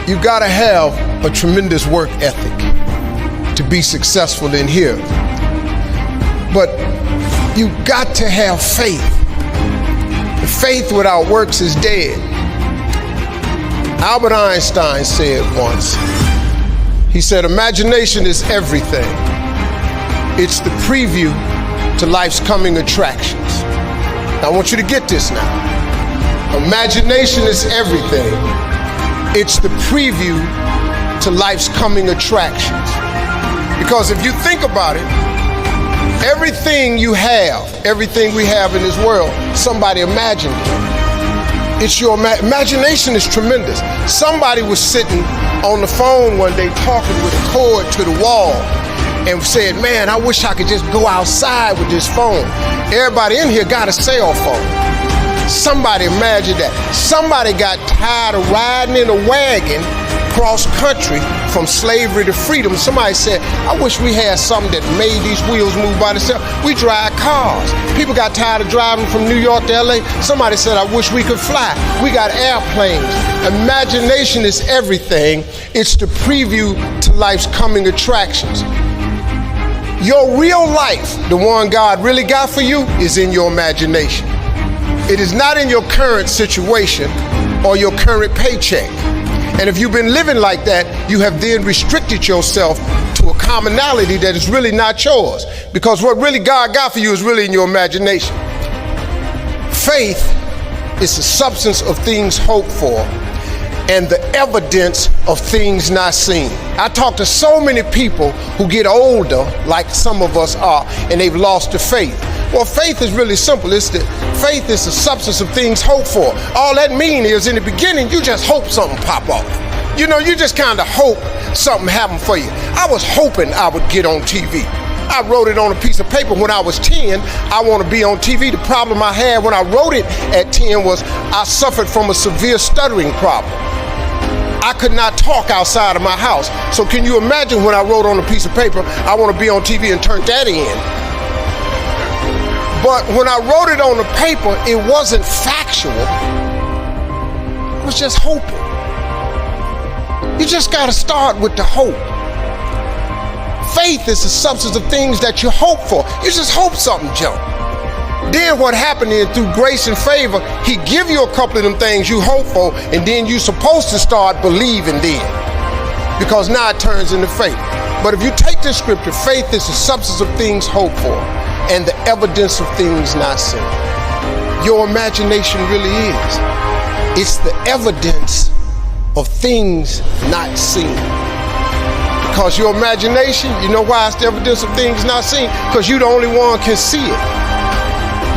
You gotta have a tremendous work ethic to be successful in here. But you got to have faith. Faith without works is dead. Albert Einstein said once, he said, imagination is everything. It's the preview to life's coming attractions. Now I want you to get this now. Imagination is everything. It's the preview to life's coming attractions. Because if you think about it, everything you have, everything we have in this world, somebody imagined it. It's your imagination is tremendous. Somebody was sitting on the phone one day talking with a cord to the wall and said, man, I wish I could just go outside with this phone. Everybody in here got a cell phone. Somebody imagined that. Somebody got tired of riding in a wagon cross country from slavery to freedom. Somebody said, I wish we had something that made these wheels move by themselves. We drive cars. People got tired of driving from New York to LA. Somebody said, I wish we could fly. We got airplanes. Imagination is everything. It's the preview to life's coming attractions. Your real life, the one God really got for you, is in your imagination. It is not in your current situation or your current paycheck. And if you've been living like that, you have then restricted yourself to a commonality that is really not yours. Because what really God got for you is really in your imagination. Faith is the substance of things hoped for and the evidence of things not seen. I talk to so many people who get older, like some of us are, and they've lost the faith. Well, faith is really simple. Faith is the substance of things hoped for. All that means is in the beginning, you just hope something pop off. You know, you just kind of hope something happened for you. I was hoping I would get on TV. I wrote it on a piece of paper when I was 10. I want to be on TV. The problem I had when I wrote it at 10 was I suffered from a severe stuttering problem. I could not talk outside of my house. So can you imagine when I wrote on a piece of paper, I want to be on TV, and turned that in? But when I wrote it on the paper, it wasn't factual. I was just hoping. You just got to start with the hope. Faith is the substance of things that you hope for. You just hope something jump. Then what happened is, through grace and favor, he give you a couple of them things you hope for, and then you're supposed to start believing then. Because now it turns into faith. But if you take this scripture, faith is the substance of things hoped for and the evidence of things not seen. Your imagination really is. It's the evidence of things not seen. Because your imagination, you know why it's the evidence of things not seen? Because you're the only one can see it.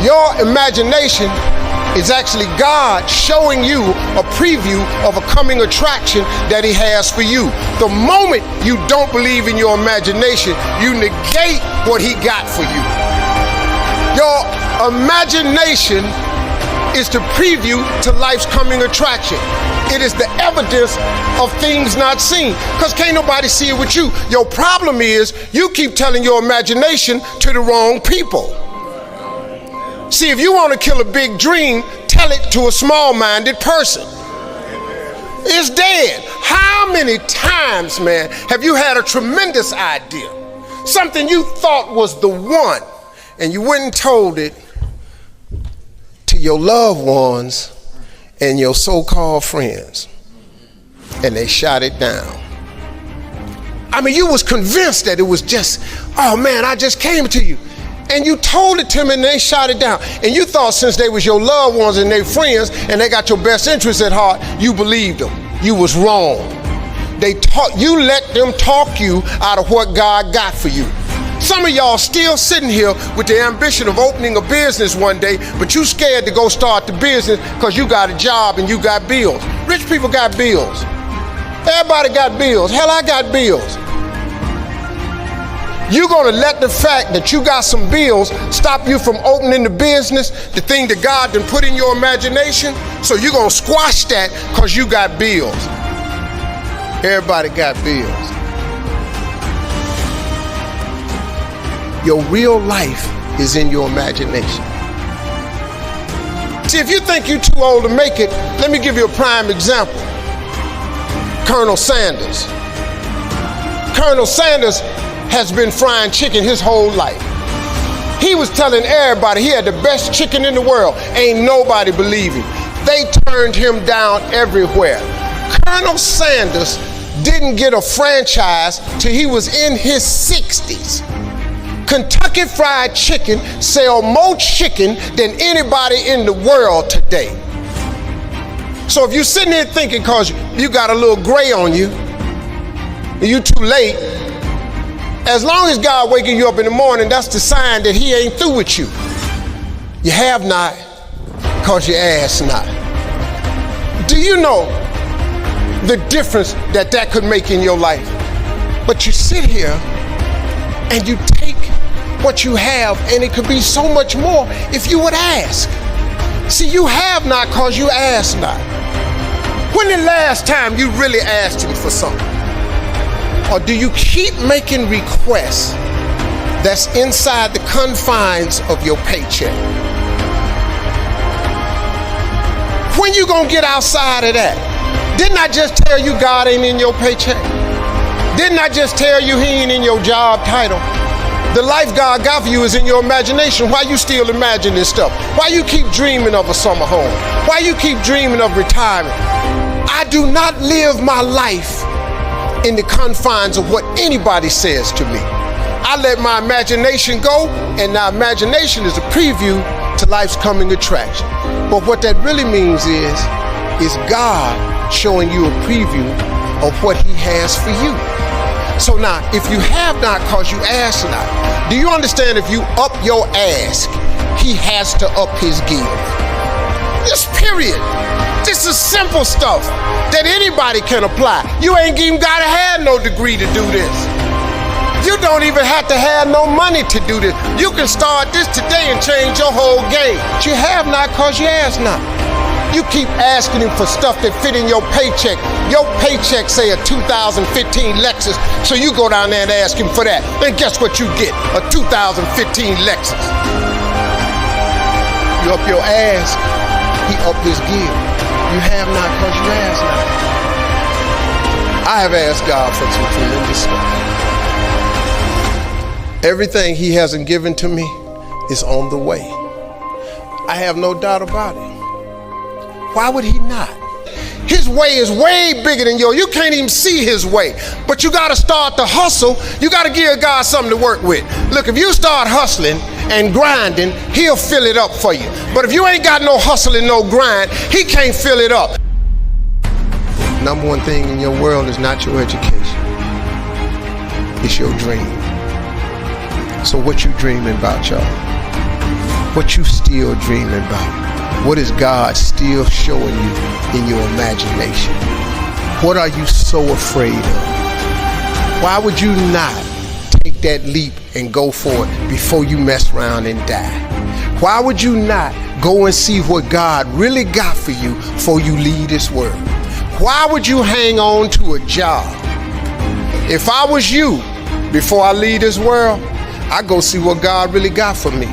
Your imagination is actually God showing you a preview of a coming attraction that he has for you. The moment you don't believe in your imagination, you negate what he got for you. Your imagination is the preview to life's coming attraction. It is the evidence of things not seen. Because can't nobody see it with you. Your problem is you keep telling your imagination to the wrong people. See, if you want to kill a big dream, tell it to a small-minded person. It's dead. How many times, man, have you had a tremendous idea? Something you thought was the one, and you went and told it to your loved ones and your so-called friends, and they shot it down. I mean, you was convinced that it was just, oh man, I just came to you. And you told it to them and they shot it down. And you thought since they was your loved ones and they friends and they got your best interests at heart, you believed them. You was wrong. You let them talk you out of what God got for you. Some of y'all still sitting here with the ambition of opening a business one day, but you scared to go start the business because you got a job and you got bills. Rich people got bills. Everybody got bills. Hell, I got bills. You're gonna let the fact that you got some bills stop you from opening the business, the thing that God done put in your imagination? So you're gonna squash that because you got bills. Everybody got bills. Your real life is in your imagination. See, if you think you're too old to make it, let me give you a prime example. Colonel Sanders. Colonel Sanders has been frying chicken his whole life. He was telling everybody he had the best chicken in the world. Ain't nobody believe him. They turned him down everywhere. Colonel Sanders didn't get a franchise till he was in his 60s. Kentucky Fried Chicken sell more chicken than anybody in the world today. So if you're sitting here thinking because you got a little gray on you, and you too late, as long as God waking you up in the morning, that's the sign that he ain't through with you. You have not because you ask not. Do you know the difference that could make in your life? But you sit here and you take what you have, and it could be so much more if you would ask. See, you have not because you ask not. When the last time you really asked him for something? Or do you keep making requests that's inside the confines of your paycheck? When you gonna get outside of that? Didn't I just tell you God ain't in your paycheck? Didn't I just tell you he ain't in your job title? The life God got for you is in your imagination. Why you still imagine this stuff? Why you keep dreaming of a summer home? Why you keep dreaming of retirement? I do not live my life in the confines of what anybody says to me. I let my imagination go, and the imagination is a preview to life's coming attraction. But what that really means is God showing you a preview of what he has for you. So now, if you have not because you ask not, do you understand if you up your ask, he has to up his give? This period. This is simple stuff that anybody can apply. You ain't even gotta have no degree to do this. You don't even have to have no money to do this. You can start this today and change your whole game. But you have not because you ask not. You keep asking him for stuff that fit in your paycheck. Your paycheck say a 2015 Lexus, so you go down there and ask him for that. And guess what you get? A 2015 Lexus. You up your ask, he up his give. You have not because you ask not. I have asked God for some tremendous stuff. Everything he hasn't given to me is on the way. I have no doubt about it. Why would he not? His way is way bigger than yours. You can't even see his way. But you got to start to hustle. You got to give God something to work with. Look, if you start hustling and grinding, he'll fill it up for you. But if you ain't got no hustle and no grind, he can't fill it up. Number one thing in your world is not your education. It's your dream. So what you dreaming about, y'all? What you still dreaming about? What is God still showing you in your imagination? What are you so afraid of? Why would you not take that leap and go for it before you mess around and die? Why would you not go and see what God really got for you before you leave this world? Why would you hang on to a job? If I was you, before I leave this world, I'd go see what God really got for me.